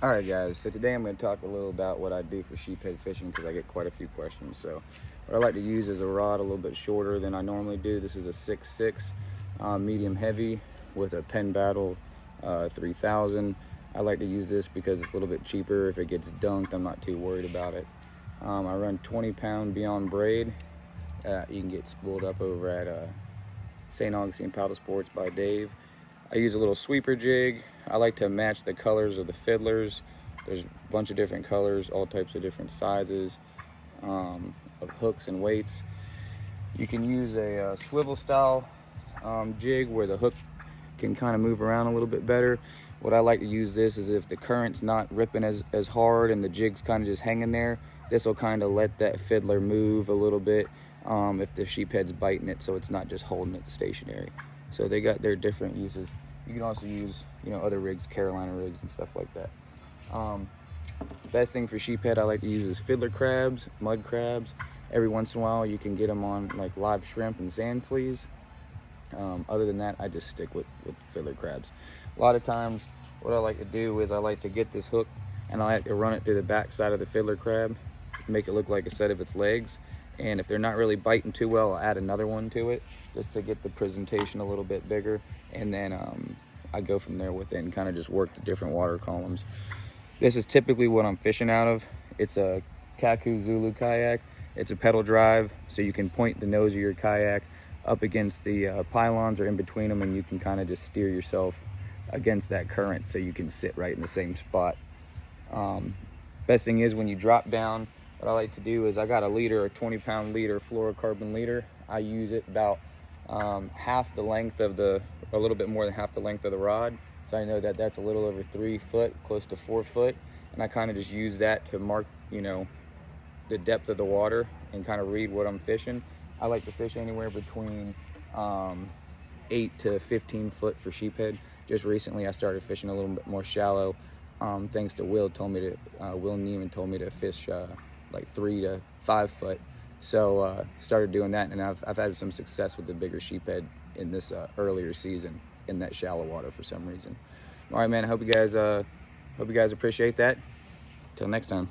Alright guys, so today I'm going to talk a little about what I do for sheephead fishing because I get quite a few questions. So what I like to use is a rod a little bit shorter than I normally do. This is a 6'6", medium heavy with a Penn Battle 3000. I like to use this because it's a little bit cheaper. If it gets dunked, I'm not too worried about it. I run 20-pound Beyond braid. You can get spooled up over at St. Augustine Paddle Sports by Dave. I use a little sweeper jig. I like to match the colors of the fiddlers. There's a bunch of different colors, all types of different sizes of hooks and weights. You can use a swivel style jig where the hook can kind of move around a little bit better. What I like to use this is if the current's not ripping as hard and the jig's kind of just hanging there, this will kind of let that fiddler move a little bit if the sheephead's biting it, so it's not just holding it stationary. So they got their different uses. You can also use, other rigs, Carolina rigs and stuff like that. Best thing for sheephead I like to use is fiddler crabs, mud crabs. Every once in a while you can get them on like live shrimp and sand fleas. Other than that, I just stick with fiddler crabs. A lot of times what I like to do is I like to get this hook and I like to run it through the back side of the fiddler crab, make it look like a set of its legs. And if they're not really biting too well, I'll add another one to it just to get the presentation a little bit bigger. And then I go from there with it and kind of just work the different water columns. This is typically what I'm fishing out of. It's a Kaku Zulu kayak. It's a pedal drive, so you can point the nose of your kayak up against the pylons or in between them, and you can kind of just steer yourself against that current so you can sit right in the same spot. Best thing is when you drop down, what I like to do is I got a 20-pound leader fluorocarbon leader. I use it about half the length of a little bit more than half the length of the rod. So I know that that's a little over 3 foot, close to 4 foot. And I kind of just use that to mark, the depth of the water and kind of read what I'm fishing. I like to fish anywhere between 8 to 15 foot for sheephead. Just recently I started fishing a little bit more shallow. Thanks to Will Neiman told me to fish like 3 to 5 foot. So started doing that, and I've had some success with the bigger sheephead in this earlier season in that shallow water for some reason. All right, man. I hope you guys appreciate that. Till next time.